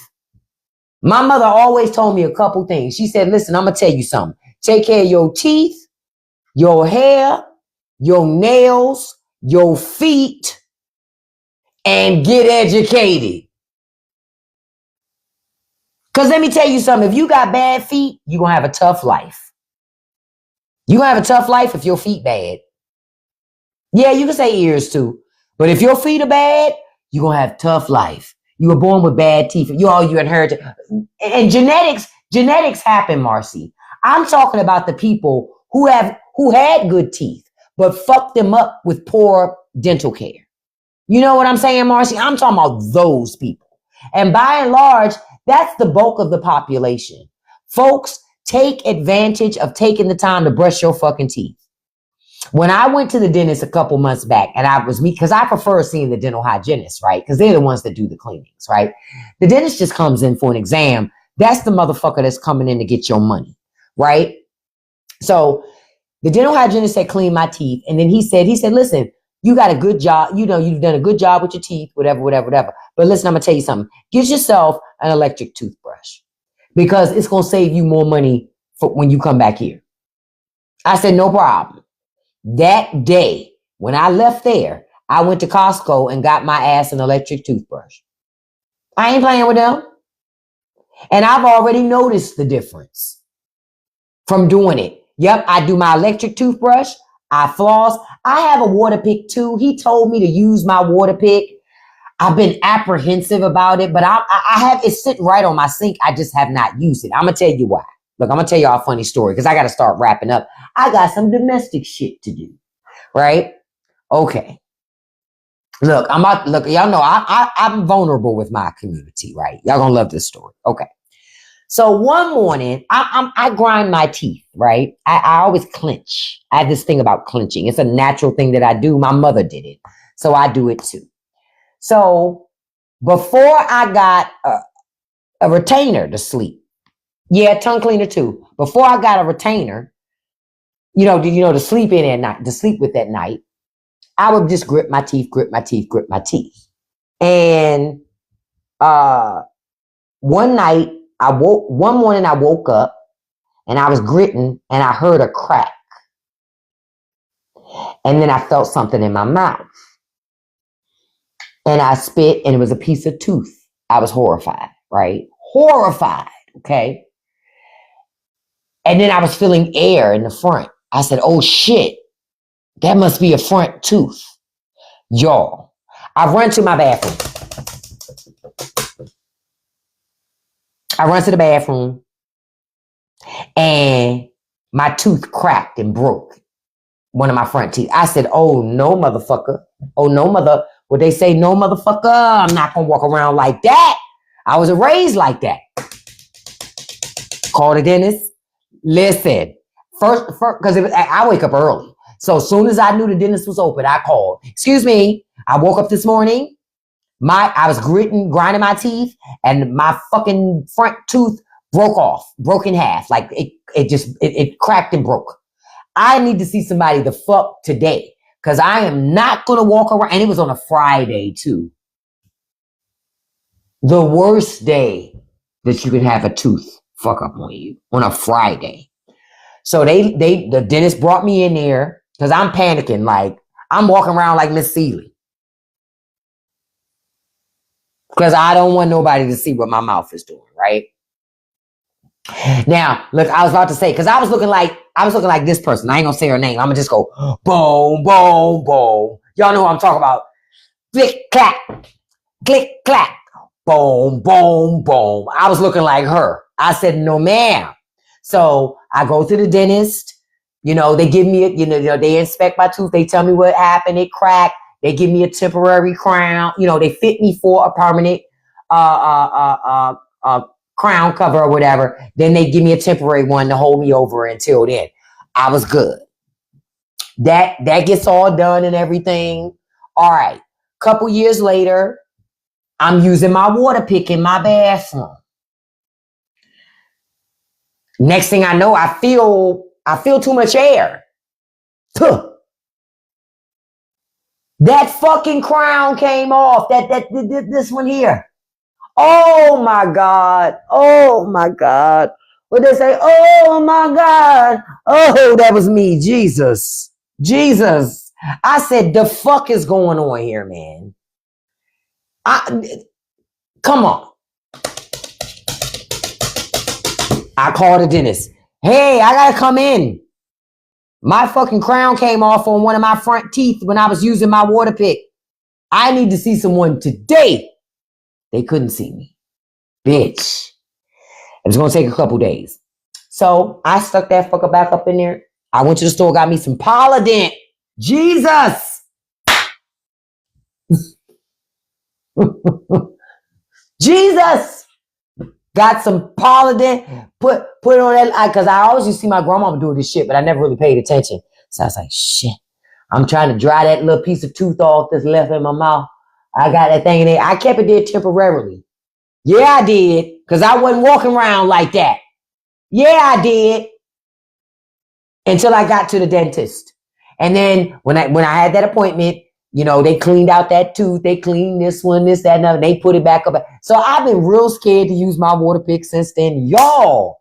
S1: My mother always told me a couple things. She said, listen, I'm going to tell you something. Take care of your teeth, your hair, your nails, your feet, and get educated. Because let me tell you something. If you got bad feet, you're going to have a tough life. You're going to have a tough life if your feet bad. Yeah, you can say ears too. But if your feet are bad, you're going to have tough life. You were born with bad teeth. You inherited. And genetics happen, Marcy. I'm talking about the people who had good teeth, but fucked them up with poor dental care. You know what I'm saying, Marcy? I'm talking about those people. And by and large, that's the bulk of the population. Folks, take advantage of taking the time to brush your fucking teeth. When I went to the dentist a couple months back, and because I prefer seeing the dental hygienist, right? Because they're the ones that do the cleanings, right? The dentist just comes in for an exam. That's the motherfucker that's coming in to get your money, right? So the dental hygienist had cleaned my teeth. And then he said, listen, you got a good job. You know, you've done a good job with your teeth, whatever. But listen, I'm going to tell you something. Get yourself an electric toothbrush because it's going to save you more money for when you come back here. I said, no problem. That day, when I left there, I went to Costco and got my ass an electric toothbrush. I ain't playing with them. And I've already noticed the difference from doing it. Yep, I do my electric toothbrush. I floss. I have a water pick too. He told me to use my water pick. I've been apprehensive about it, but I have it sitting right on my sink. I just have not used it. I'm going to tell you why. Look, I'm going to tell y'all a funny story because I got to start wrapping up. I got some domestic shit to do, right? Okay. Look, y'all know I'm vulnerable with my community, right? Y'all going to love this story. Okay. So one morning, I grind my teeth, right? I always clench. I have this thing about clenching. It's a natural thing that I do. My mother did it. So I do it too. So before I got a retainer to sleep, yeah, tongue cleaner too. Before I got a retainer, to sleep in at night, to sleep with at night, I would just grip my teeth. And one morning I woke up and I was gritting and I heard a crack. And then I felt something in my mouth. And I spit and it was a piece of tooth. I was horrified, right? Horrified, okay? And then I was feeling air in the front. I said, oh shit, that must be a front tooth. Y'all, I run to my bathroom. I run to the bathroom and my tooth cracked and broke. One of my front teeth. I said, oh no, motherfucker. Oh no, mother. Would they say no, motherfucker? I'm not gonna walk around like that. I was raised like that. Call the dentist. Listen, first, because I wake up early. So as soon as I knew the dentist was open, I called. Excuse me. I woke up this morning. I was grinding my teeth, and my fucking front tooth broke in half. Like it cracked and broke. I need to see somebody the fuck today, because I am not going to walk around. And it was on a Friday too. The worst day that you can have a tooth fuck up on you, on a Friday. So the dentist brought me in there because I'm panicking. Like I'm walking around like Miss Seeley. Because I don't want nobody to see what my mouth is doing, right? Now, look, I was about to say, because I was looking like this person. I ain't gonna say her name. I'm gonna just go boom, boom, boom. Y'all know what I'm talking about. Click, clack, click, clack, boom, boom, boom. I was looking like her. I said, no, ma'am. So I go to the dentist. You know, they give me they inspect my tooth. They tell me what happened. It cracked. They give me a temporary crown. You know, they fit me for a permanent crown cover or whatever. Then they give me a temporary one to hold me over until then. I was good. That gets all done and everything. All right. Couple years later, I'm using my water pick in my bathroom. Next thing I know, I feel too much air. Puh. That fucking crown came off. This one here. Oh my God. Oh my God. What they say? Oh my God. Oh, that was me. Jesus. Jesus. I said, the fuck is going on here, man? Come on. I called the dentist. Hey, I gotta come in. My fucking crown came off on one of my front teeth when I was using my water pick. I need to see someone today. They couldn't see me. Bitch. It was going to take a couple days. So I stuck that fucker back up in there. I went to the store, got me some Polydent. Jesus. Jesus. Got some Polydent. Put on that, because I always used to see my grandmama do this shit, but I never really paid attention. So I was like, shit. I'm trying to dry that little piece of tooth off that's left in my mouth. I got that thing in there. I kept it there temporarily. Yeah, I did. Because I wasn't walking around like that. Yeah, I did. Until I got to the dentist. And then when I had that appointment, you know, they cleaned out that tooth. They cleaned this one, this, that, and other. They put it back up. So I've been real scared to use my water pick since then. Y'all,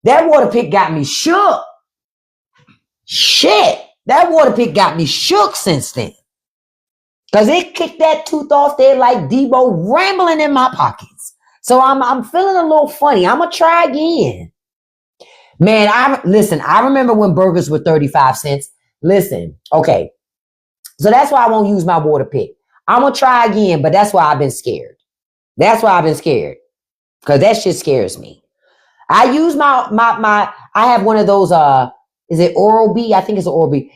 S1: that water pick got me shook. Shit. That water pick got me shook since then. Because it kicked that tooth off there like Debo rambling in my pockets. So I'm feeling a little funny. I'm going to try again. Man, I remember when burgers were 35 cents. Listen, okay. So that's why I won't use my water pick. I'm going to try again, but that's why I've been scared. That's why I've been scared. Because that shit scares me. I use I have one of those, is it Oral-B? I think it's an Oral-B.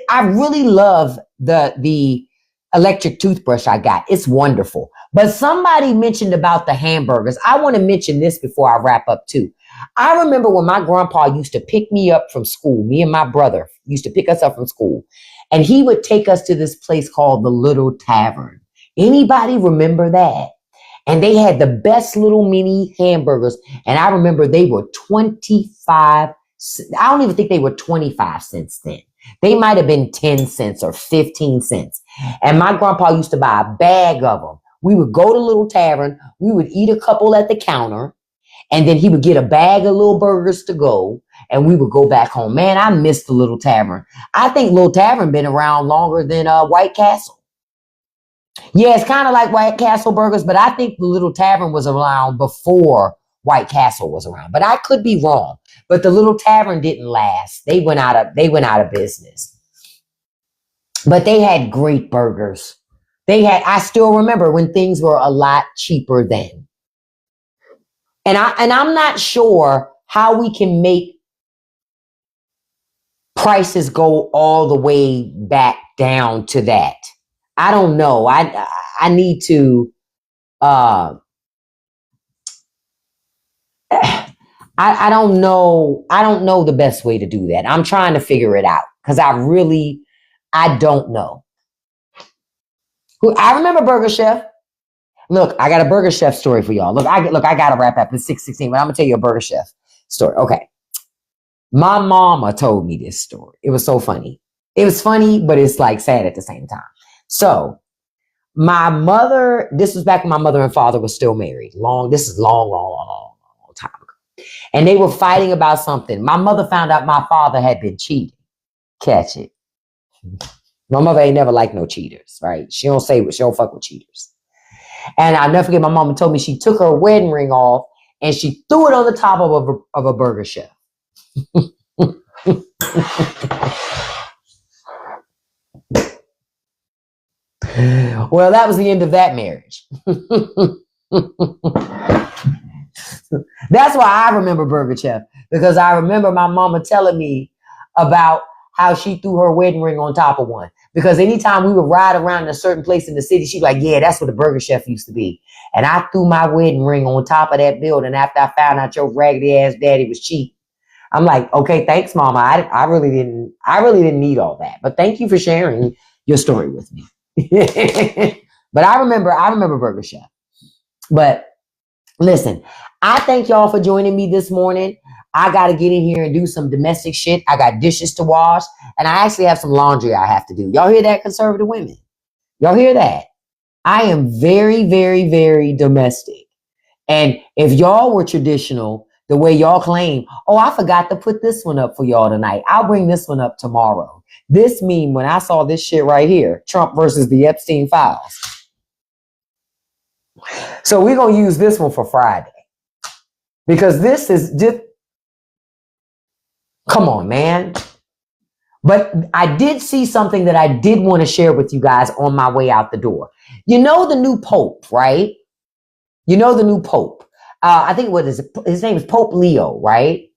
S1: I really love the electric toothbrush I got. It's wonderful. But somebody mentioned about the hamburgers. I want to mention this before I wrap up too. I remember when my grandpa used to pick me up from school. Me and my brother used to pick us up from school. And he would take us to this place called the Little Tavern. Anybody remember that? And they had the best little mini hamburgers. And I remember they were 25. I don't even think they were 25 cents then. They might have been 10 cents or 15 cents. And my grandpa used to buy a bag of them. We would go to Little Tavern. We would eat a couple at the counter. And then he would get a bag of little burgers to go. And we would go back home. Man, I miss the Little Tavern. I think Little Tavern been around longer than White Castle. Yeah, it's kind of like White Castle burgers, but I think the Little Tavern was around before White Castle was around. But I could be wrong. But the Little Tavern didn't last. They went out of business. But they had great burgers. I still remember when things were a lot cheaper then. And I'm not sure how we can make prices go all the way back down to that. I don't know. I need to I don't know. I don't know the best way to do that. I'm trying to figure it out because I don't know. I remember Burger Chef. Look, I got a Burger Chef story for y'all. Look, I got to wrap up. It's 6:16, but I'm gonna tell you a Burger Chef story. Okay, my mama told me this story. It was so funny. It was funny, but it's like sad at the same time. So my mother. This was back when my mother and father were still married. This is long time ago. And they were fighting about something. My mother found out my father had been cheating. Catch it. My mother ain't never liked no cheaters, right? She don't fuck with cheaters. And I'll never forget my mama told me she took her wedding ring off and she threw it on the top of a Burger Chef. Well, that was the end of that marriage. That's why I remember Burger Chef, because I remember my mama telling me about how she threw her wedding ring on top of one. Because anytime we would ride around in a certain place in the city, she'd be like, yeah, that's where the Burger Chef used to be. And I threw my wedding ring on top of that building after I found out your raggedy ass daddy was cheap. I'm like, okay, thanks, mama. I really didn't need all that. But thank you for sharing your story with me. But I remember Burger Chef. But listen, I thank y'all for joining me this morning. I got to get in here and do some domestic shit. I got dishes to wash, and I actually have some laundry I have to do. Y'all hear that, conservative women? Y'all hear that? I am very, very, very domestic. And if y'all were traditional, the way y'all claim, oh, I forgot to put this one up for y'all tonight. I'll bring this one up tomorrow. This meme, when I saw this shit right here, Trump versus the Epstein files. So we're going to use this one for Friday. Because this is just, come on, man. But I did see something that I did want to share with you guys on my way out the door. You know the new Pope, right? You know the new Pope. I think his name is Pope Leo, right?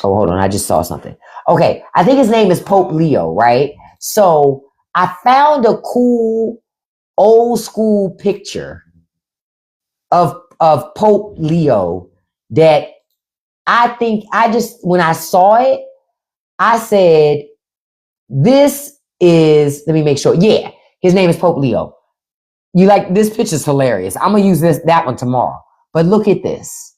S1: Oh, hold on. I just saw something. Okay. I think his name is Pope Leo, right? So I found a cool old school picture of Pope Leo that I think when I saw it, I said, this is, let me make sure. Yeah. His name is Pope Leo. You like, this picture's hilarious. I'm going to use that one tomorrow. But look at this.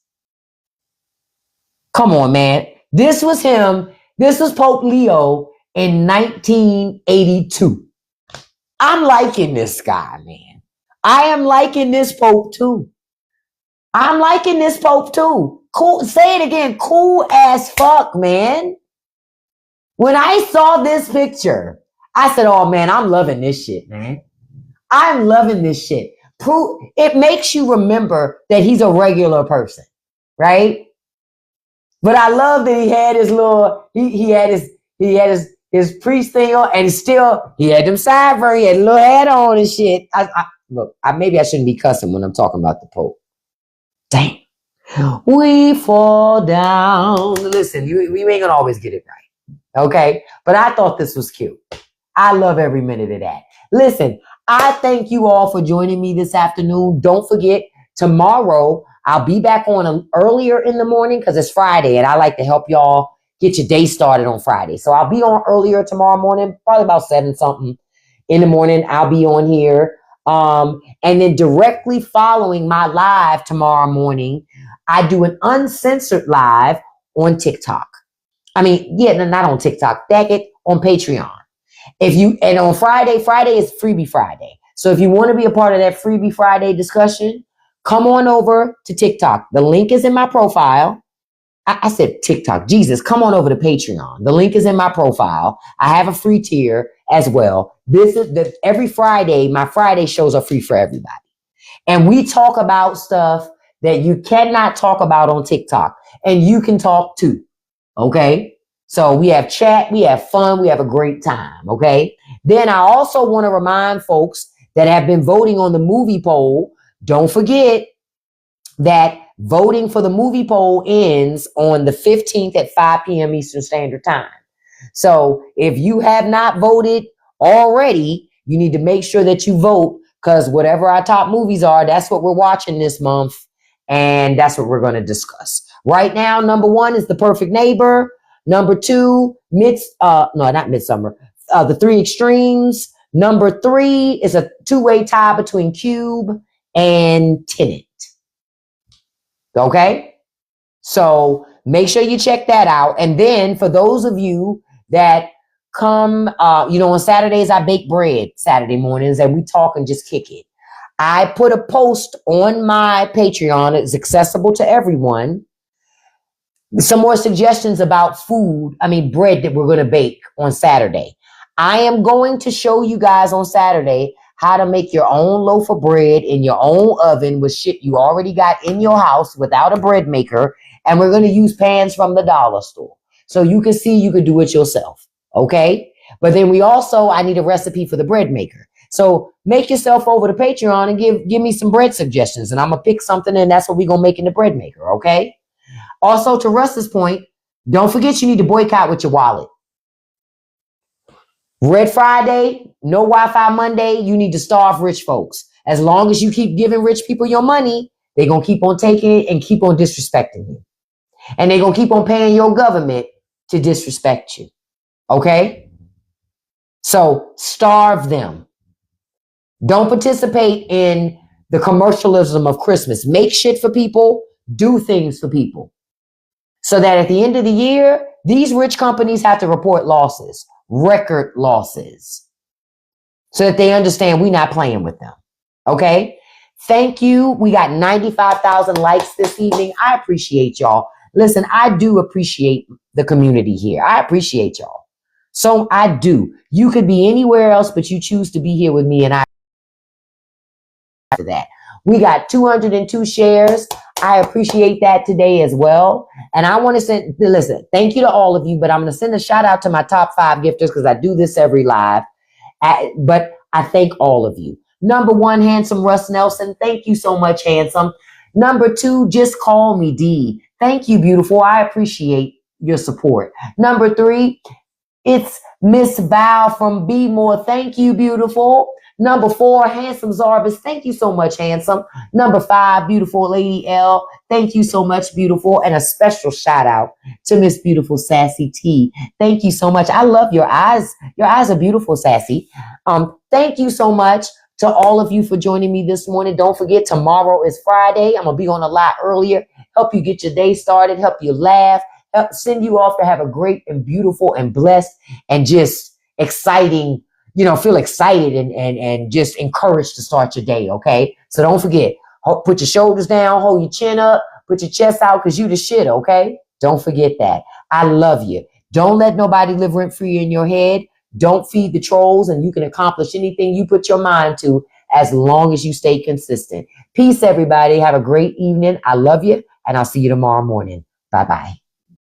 S1: Come on, man. This was him. This was Pope Leo in 1982. I'm liking this guy, man. I am liking this Pope too. I'm liking this Pope too. Cool. Say it again. Cool as fuck, man. When I saw this picture, I said, oh man, I'm loving this shit, man. I'm loving this shit. It makes you remember that he's a regular person, right? But I love that he had his little, he had his priest thing on, and he had them sideburns, he had a little hat on and shit. Look, maybe I shouldn't be cussing when I'm talking about the Pope. Damn. We fall down. Listen, we ain't gonna always get it right. Okay? But I thought this was cute. I love every minute of that. Listen, I thank you all for joining me this afternoon. Don't forget, tomorrow I'll be back on earlier in the morning because it's Friday and I like to help y'all get your day started on Friday. So I'll be on earlier tomorrow morning, probably about 7 something in the morning. I'll be on here. And then directly following my live tomorrow morning, I do an uncensored live on TikTok. I mean, not on TikTok, on Patreon. And on Friday is Freebie Friday. So if you want to be a part of that Freebie Friday discussion, come on over to TikTok. The link is in my profile. I said TikTok. Jesus, come on over to Patreon. The link is in my profile. I have a free tier as well. Every Friday, my Friday shows are free for everybody. And we talk about stuff that you cannot talk about on TikTok. And you can talk too. Okay? So we have chat, we have fun, we have a great time. Okay? Then I also want to remind folks that have been voting on the movie poll, don't forget that voting for the movie poll ends on the 15th at 5 p.m. Eastern Standard Time. So if you have not voted already, you need to make sure that you vote, because whatever our top movies are, that's what we're watching this month. And that's what we're going to discuss. Right now, number 1 is The Perfect Neighbor. Number 2, not Midsummer, The Three Extremes. Number 3 is a two-way tie between Cube and Tenet. Okay? So make sure you check that out. And then for those of you that come, on Saturdays, I bake bread Saturday mornings and we talk and just kick it. I put a post on my Patreon. It's accessible to everyone. Some more suggestions about bread that we're going to bake on Saturday. I am going to show you guys on Saturday how to make your own loaf of bread in your own oven with shit you already got in your house without a bread maker. And we're going to use pans from the dollar store. So you can see you can do it yourself. Okay? But then I need a recipe for the bread maker. So make yourself over to Patreon and give me some bread suggestions. And I'm going to pick something and that's what we're going to make in the bread maker. Okay? Also, to Russ's point, don't forget you need to boycott with your wallet. Red Friday, no Wi-Fi Monday, you need to starve rich folks. As long as you keep giving rich people your money, they're going to keep on taking it and keep on disrespecting you. And they're going to keep on paying your government to disrespect you. Okay? So starve them. Don't participate in the commercialism of Christmas. Make shit for people. Do things for people. So that at the end of the year, these rich companies have to report losses. Record losses, so that they understand we're not playing with them. Okay? Thank you. We got 95,000 likes this evening. I appreciate y'all. Listen, I do appreciate the community here. I appreciate y'all. So I do. You could be anywhere else, but you choose to be here with me, and I for that. We got 202 shares. I appreciate that today as well. And I want to listen, thank you to all of you, but I'm going to send a shout out to my top 5 gifters because I do this every live. But I thank all of you. Number 1, handsome Russ Nelson. Thank you so much, handsome. Number 2, just call me D. Thank you, beautiful. I appreciate your support. Number 3, it's Miss Val from Be More. Thank you, beautiful. Number 4, handsome Zarbus. Thank you so much, handsome. Number 5, beautiful Lady L. Thank you so much, beautiful. And a special shout out to Miss Beautiful Sassy T. Thank you so much. I love your eyes. Your eyes are beautiful, Sassy. Thank you so much to all of you for joining me this morning. Don't forget, tomorrow is Friday. I'm going to be on a lot earlier. Help you get your day started. Help you laugh. Help send you off to have a great and beautiful and blessed and just exciting, feel excited and just encouraged to start your day, okay? So don't forget, put your shoulders down, hold your chin up, put your chest out because you the shit, okay? Don't forget that. I love you. Don't let nobody live rent-free in your head. Don't feed the trolls, and you can accomplish anything you put your mind to as long as you stay consistent. Peace, everybody. Have a great evening. I love you, and I'll see you tomorrow morning. Bye-bye.